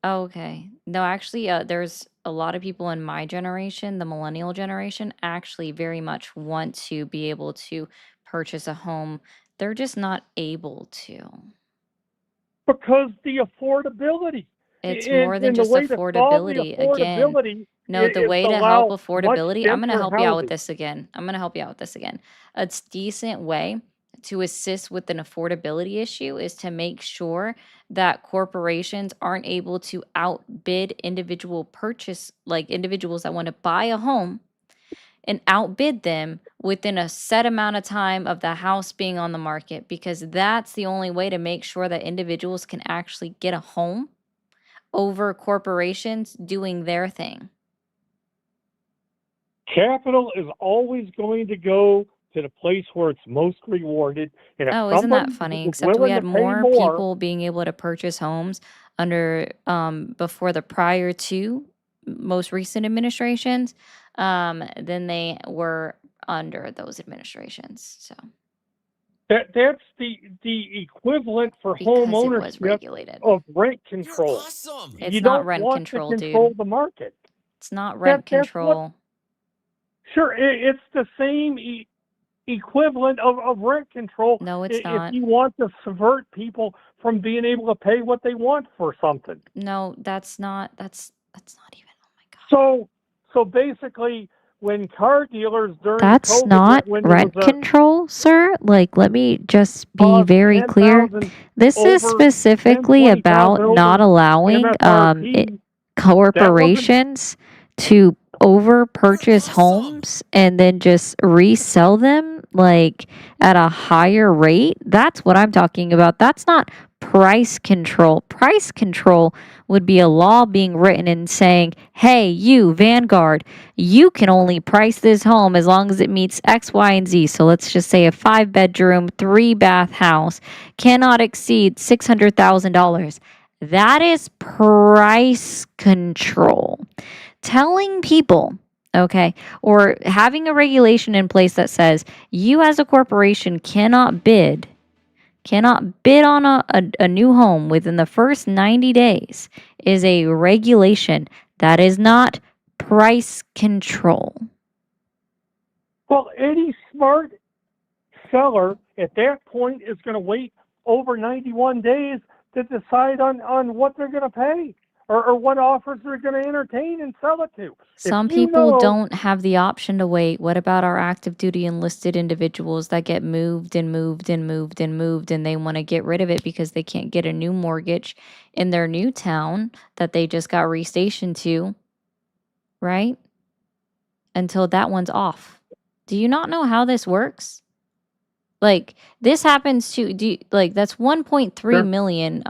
Oh, okay. No, actually, there's a lot of people in my generation, the millennial generation, actually very much want to be able to purchase a home. They're just not able to. Because the affordability, It's more than and the just way to solve the affordability. Again, affordability no, the is way to to help allow much affordability, I'm going to denser help you out with housing. this again. I'm going to help you out with this again. A decent way to assist with an affordability issue is to make sure that corporations aren't able to outbid individual purchase, like individuals that want to buy a home and outbid them within a set amount of time of the house being on the market, because that's the only way to make sure that individuals can actually get a home over corporations doing their thing. Capital is always going to go to the place where it's most rewarded. And if Oh, isn't that somebody funny? is Except we willing to had pay more more, people being able to purchase homes under before the prior two most recent administrations than they were under those administrations. So that's the equivalent for home because it was ownership regulated. of rent You're control. awesome. It's You not don't rent want to control, control dude. the market. It's not rent That's what. control. Sure, it's the same equivalent of rent control. No, it's If not. you want to subvert people from being able to pay what they want for something. No, that's not even. Oh my God. So basically, when car dealers during That's COVID, not when there rent was a control, sir. Like, let me just be cost very clear. 10,000 This is over 10, specifically 20,000 about not over allowing MSRP, corporations to over purchase awesome. homes and then just resell them like at a higher rate. That's what I'm talking about. That's not price control. Price control would be a law being written and saying, hey, you, Vanguard, you can only price this home as long as it meets X, Y, and Z. So let's just say a 5-bedroom, 3-bath house cannot exceed $600,000. That is price control. Telling people, okay, or having a regulation in place that says you as a corporation cannot bid on a new home within the first 90 days is a regulation. That is not price control. well, any smart seller at that point is going to wait over 91 days to decide on what they're going to pay or what offers they're going to entertain and sell it to. Some people don't have the option to wait. What about our active duty enlisted individuals that get moved and moved and moved and moved and they want to get rid of it because they can't get a new mortgage in their new town that they just got restationed to, right? Until that one's off. Do you not know how this works? Like this happens to that's 1.3 Sure. million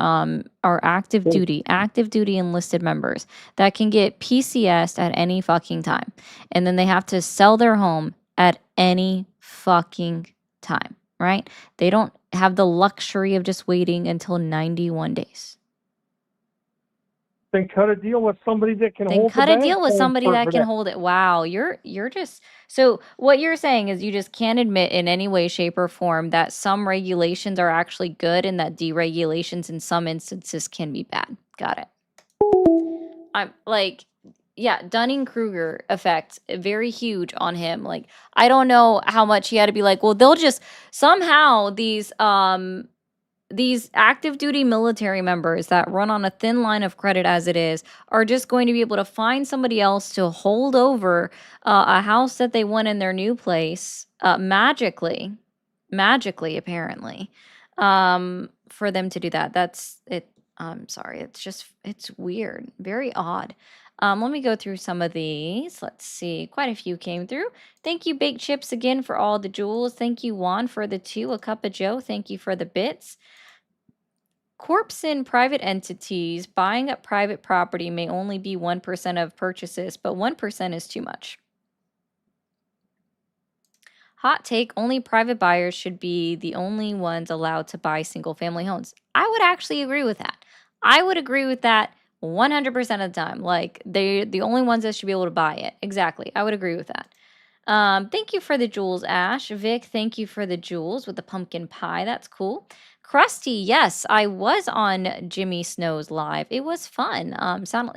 are active duty enlisted members that can get PCS'd at any fucking time. And then they have to sell their home at any fucking time, right? They don't have the luxury of just waiting until 91 days. Then cut a deal with somebody that can Then hold cut the a bag deal with for somebody that for can hold it. Wow, you're just so what you're saying is you just can't admit in any way, shape, or form that some regulations are actually good and that deregulations in some instances can be bad. Got it. I'm like, yeah, Dunning-Kruger effect, very huge on him. Like, I don't know how much he had to be like, well, they'll just somehow these active duty military members that run on a thin line of credit as it is are just going to be able to find somebody else to hold over a house that they want in their new place magically apparently for them to do that. That's it. I'm sorry. It's weird, very odd. Let me go through some of these. Let's see. Quite a few came through. Thank you, Baked Chips, again for all the jewels. Thank you, Juan, for the 2. A Cup of Joe, thank you for the bits. Corps in private entities buying up private property may only be 1% of purchases, but 1% is too much. Hot take, only private buyers should be the only ones allowed to buy single family homes. I would actually agree with that. I would agree with that 100% of the time. Like they're the only ones that should be able to buy it. Exactly. I would agree with that. Thank you for the jewels, Ash. Vic, thank you for the jewels with the pumpkin pie. That's cool. Krusty, yes, I was on Jimmy Snow's live. It was fun.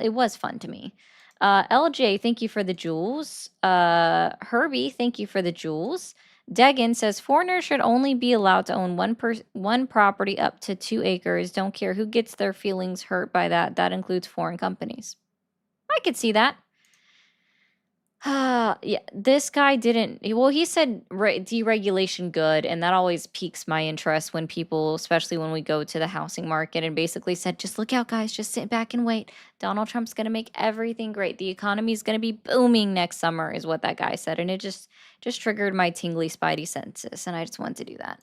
It was fun to me. LJ, thank you for the jewels. Herbie, thank you for the jewels. Degan says foreigners should only be allowed to own one property up to 2 acres. Don't care who gets their feelings hurt by that. That includes foreign companies. I could see that. Yeah, this guy didn't. Well, he said deregulation good, and that always piques my interest when people, especially when we go to the housing market, and basically said, just look out, guys, just sit back and wait. Donald Trump's going to make everything great. The economy is going to be booming next summer, is what that guy said, and it just triggered my tingly spidey senses, and I just wanted to do that.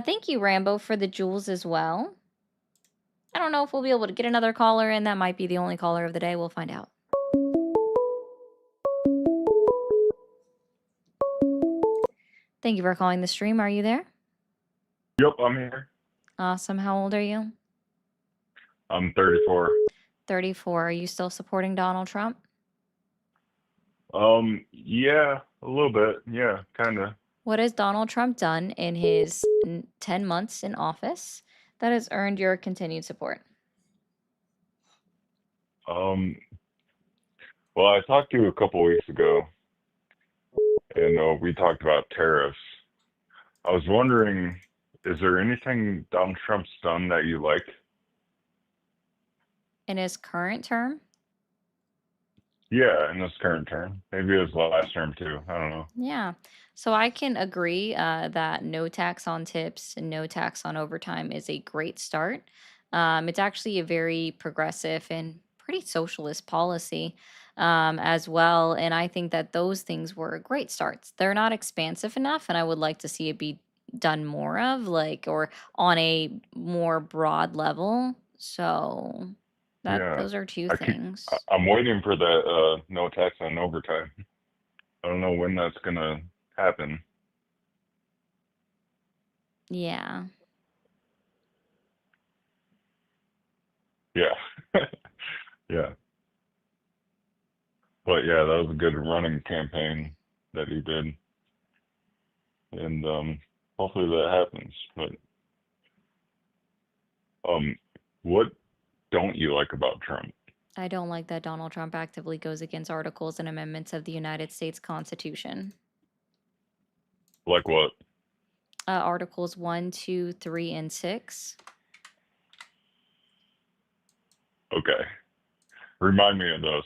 Thank you, Rambo, for the jewels as well. I don't know if we'll be able to get another caller in. That might be the only caller of the day. We'll find out. Thank you for calling the stream. Are you there? Yep, I'm here. Awesome. How old are you? I'm 34. 34. Are you still supporting Donald Trump? Yeah, a little bit. Yeah, kind of. What has Donald Trump done in his 10 months in office that has earned your continued support? Well, I talked to you a couple weeks ago, and we talked about tariffs. I was wondering, is there anything Donald Trump's done that you like? In his current term? Yeah, in this current term. Maybe his last term too. I don't know. Yeah. So I can agree that no tax on tips and no tax on overtime is a great start. It's actually a very progressive and pretty socialist policy as well. And I think that those things were great starts. They're not expansive enough, and I would like to see it be done more of, like, or on a more broad level. So Yeah, those are two I keep, things. I'm waiting for that no tax on overtime. I don't know when that's gonna happen. Yeah. Yeah. Yeah. But yeah, that was a good running campaign that he did. And hopefully that happens. But what don't you like about Trump? I don't like that Donald Trump actively goes against articles and amendments of the United States Constitution. Like what? Articles 1, 2, 3, and 6. Okay. Remind me of those.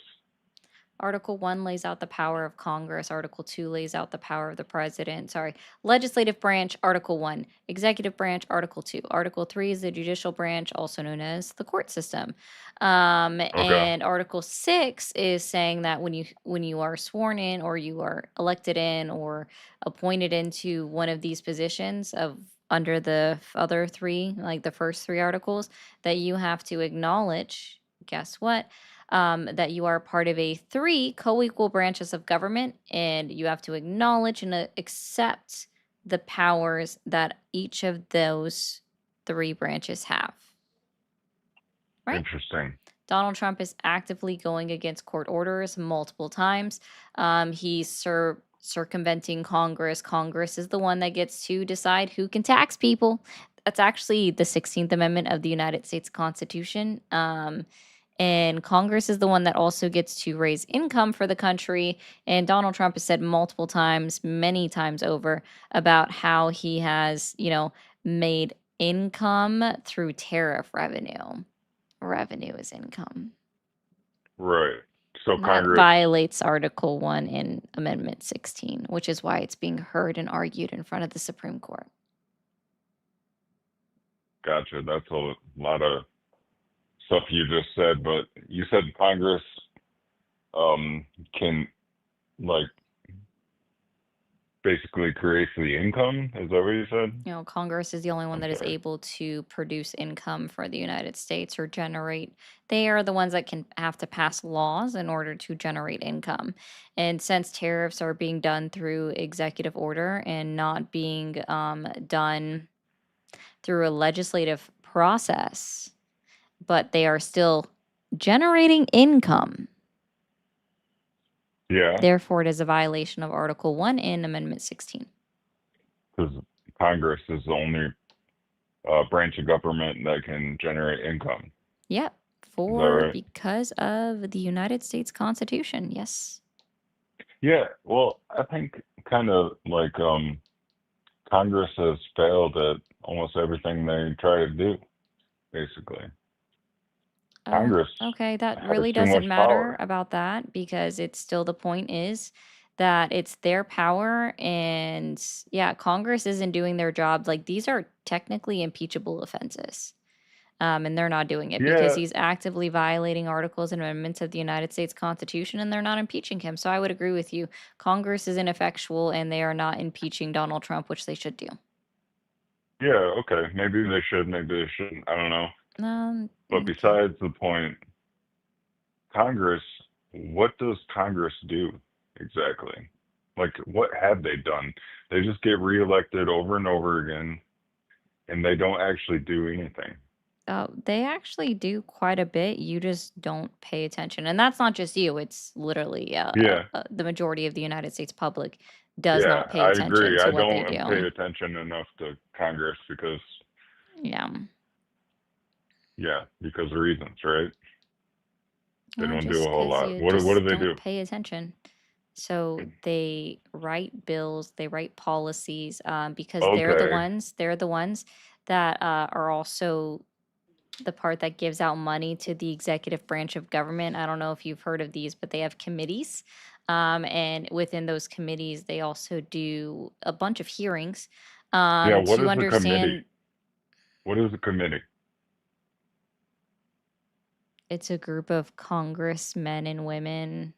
Article 1 lays out the power of Congress. Article 2 lays out the power of the president. Sorry, legislative branch, Article 1. Executive branch, Article 2. Article 3 is the judicial branch, also known as the court system. Okay. And Article 6 is saying that when you are sworn in, or you are elected in, or appointed into one of these positions of under the other three, like the first three articles, that you have to acknowledge, guess what? That you are part of a 3 co-equal branches of government, and you have to acknowledge and accept the powers that each of those 3 branches have. Right? Interesting. Donald Trump is actively going against court orders multiple times. He's circumventing Congress. Congress is the one that gets to decide who can tax people. That's actually the 16th Amendment of the United States Constitution. And Congress is the one that also gets to raise income for the country. And Donald Trump has said multiple times, many times over, about how he has, made income through tariff revenue. Revenue is income. Right. So That Congress. violates Article 1 in Amendment 16, which is why it's being heard and argued in front of the Supreme Court. Gotcha. That's a lot of stuff you just said, but you said Congress can, like, basically create the income. Is that what you said? Congress is the only one that is Okay. able to produce income for the United States, or generate. They are the ones that can have to pass laws in order to generate income. And since tariffs are being done through executive order and not being done through a legislative process, but they are still generating income. Yeah, Therefore, it is a violation of Article 1 in Amendment 16. because Congress is the only branch of government that can generate income. Yep. Right? Because of the United States Constitution. Yes. Yeah, well, I think kind of like Congress has failed at almost everything they try to do, basically. Congress Okay, that has really too much doesn't matter power. about that because it's still the point is that it's their power and yeah, Congress isn't doing their job. Like these are technically impeachable offenses. And they're not doing it because Yeah, he's actively violating articles and amendments of the United States Constitution and they're not impeaching him. So I would agree with you. Congress is ineffectual and they are not impeaching Donald Trump, which they should do. yeah, okay. Maybe they should, maybe they shouldn't. I don't know. But Okay. besides the point, Congress, what does Congress do exactly? Like, what have they done? They just get reelected over and over again, and they don't actually do anything. They actually do quite a bit. You just don't pay attention. And that's not just you. It's literally Yeah, the majority of the United States public does yeah, not pay I attention agree. to I what they don't pay do. attention enough to Congress because, Yeah. yeah, because of reasons, right? They don't do Just a whole because lot. you What do just they don't do? pay attention. So they write bills, they write policies, because they're the Okay, ones that are also the part that gives out money to the executive branch of government. I don't know if you've heard of these, but they have committees. And within those committees, they also do a bunch of hearings yeah, what to is the committee? understand. What is the committee? It's a group of congressmen and women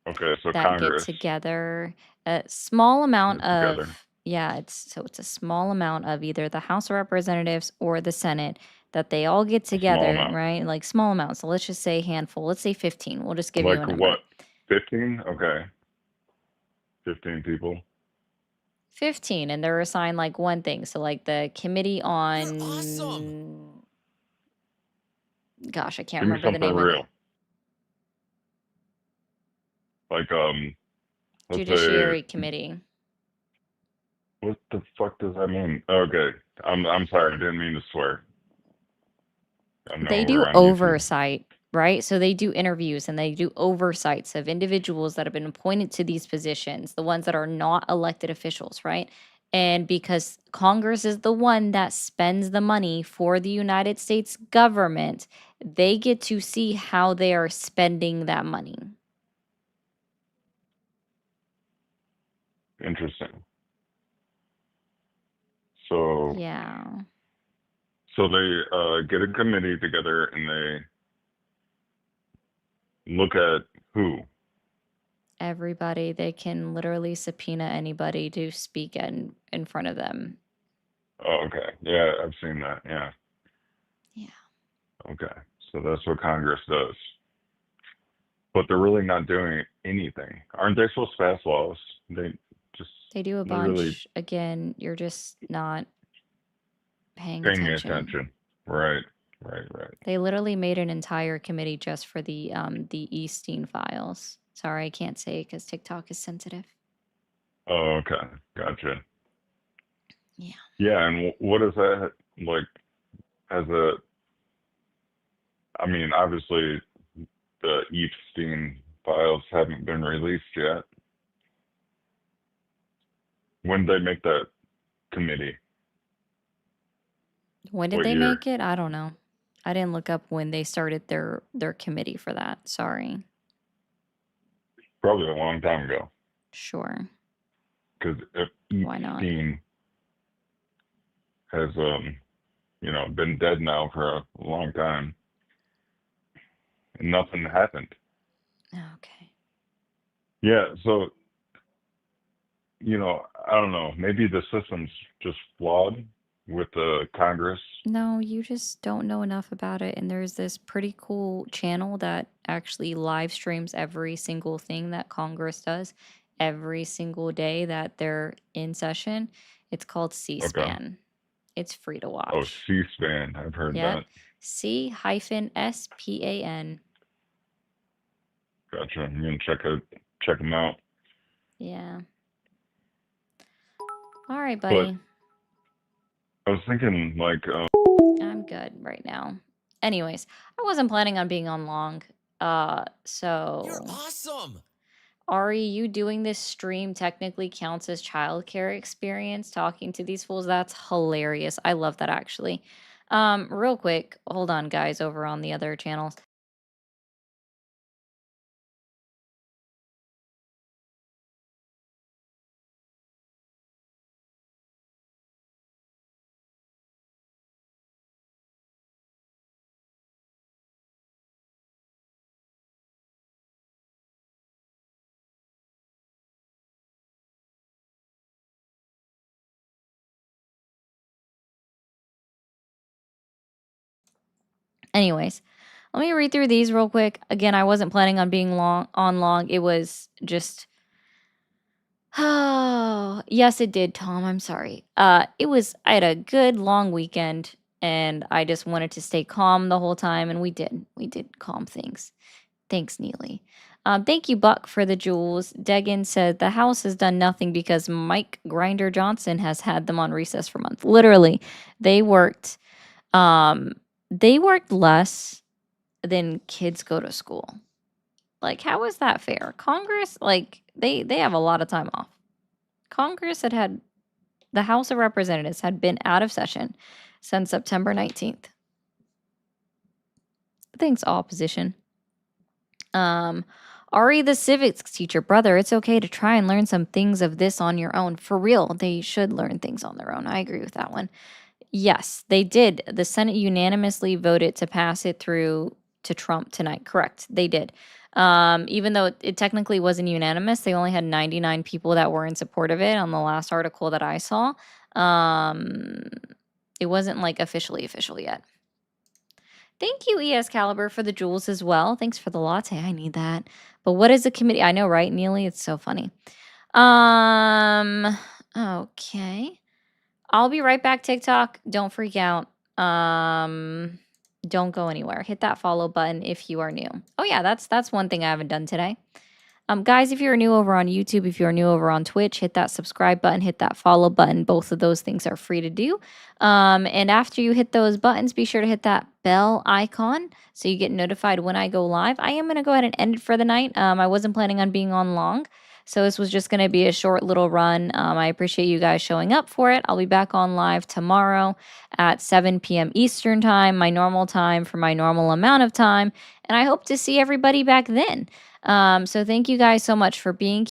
Okay, so that get Congress together. A small amount gets together. of, yeah, it's a small amount of either the House of Representatives or the Senate that they all get A small together, amount. right? Like small amounts. So let's just say a handful. Let's say 15. We'll just give you Like a number. what? 15? Okay. 15 people. 15, and they're assigned like one thing. So like the committee on gosh, I can't Give me remember the something name of real. it. Like let's say Judiciary Committee. what the fuck does that mean? Okay. I'm sorry, I didn't mean to swear. I know They do we're on YouTube. oversight, right? So they do interviews and they do oversights of individuals that have been appointed to these positions, the ones that are not elected officials, right? And because Congress is the one that spends the money for the United States government, they get to see how they are spending that money. Interesting. So Yeah. so they get a committee together and they look at who? Everybody, they can literally subpoena anybody to speak in front of them. Oh, okay. Yeah, I've seen that. Yeah. Yeah. Okay. So that's what Congress does. But they're really not doing anything. Aren't they supposed to pass laws? They They do a literally bunch. Again, you're just not paying paying attention. attention. Right. They literally made an entire committee just for the Epstein files. Sorry, I can't say because TikTok is sensitive. Oh, okay. Gotcha. Yeah. Yeah, and what is that like? As a, I mean, obviously, the Epstein files haven't been released yet. When did they make that committee? When did What they year? make it? I don't know. I didn't look up when they started their committee for that. Sorry. Probably a long time ago. Sure. Because if Why not? Epstein has, been dead now for a long time, and nothing happened. Okay. Yeah, so, I don't know. Maybe the system's just flawed with the Congress. No, you just don't know enough about it. And there's this pretty cool channel that actually live streams every single thing that Congress does every single day that they're in session. It's called Okay. C-SPAN. It's free to Oh, watch. C-SPAN. I've heard Yep. that. C-SPAN. Gotcha. I'm gonna check them out. Yeah. All right, But buddy. I was thinking, like, I'm good right now. Anyways, I wasn't planning on being on long. So You're awesome. Ari, you doing this stream technically counts as childcare experience talking to these fools. That's hilarious. I love that actually. Real quick, hold on, guys, over on the other channels. Anyways, let me read through these real quick. Again, I wasn't planning on being long. It was just oh, yes, it did, Tom. I'm sorry. I had a good long weekend and I just wanted to stay calm the whole time and we did. We did calm things. Thanks, Neely. Thank you, Buck, for the jewels. Degan said the house has done nothing because Mike Grinder Johnson has had them on recess for months. Literally, they worked less than kids go to school. Like, how is that fair? Congress, like, they have a lot of time off. Congress had the House of Representatives had been out of session since September 19th. Thanks, opposition. Ari, the civics teacher, brother, it's okay to try and learn some things of this on your own. For real, they should learn things on their own. I agree with that one. Yes, they did. The Senate unanimously voted to pass it through to Trump tonight. Correct. They did. Even though it technically wasn't unanimous, they only had 99 people that were in support of it on the last article that I saw. It wasn't like official yet. Thank you, ES Caliber, for the jewels as well. Thanks for the latte. I need that. But what is a committee? I know, right, Neely? It's so funny. Okay. I'll be right back, TikTok. Don't freak out. Don't go anywhere. Hit that follow button if you are new. Oh yeah, that's one thing I haven't done today. Guys, if you're new over on YouTube, if you're new over on Twitch, hit that subscribe button, hit that follow button. Both of those things are free to do. And after you hit those buttons, be sure to hit that bell icon so you get notified when I go live. I am going to go ahead and end it for the night. I wasn't planning on being on long, so this was just going to be a short little run. I appreciate you guys showing up for it. I'll be back on live tomorrow at 7 p.m. Eastern time, my normal time for my normal amount of time. And I hope to see everybody back then. So thank you guys so much for being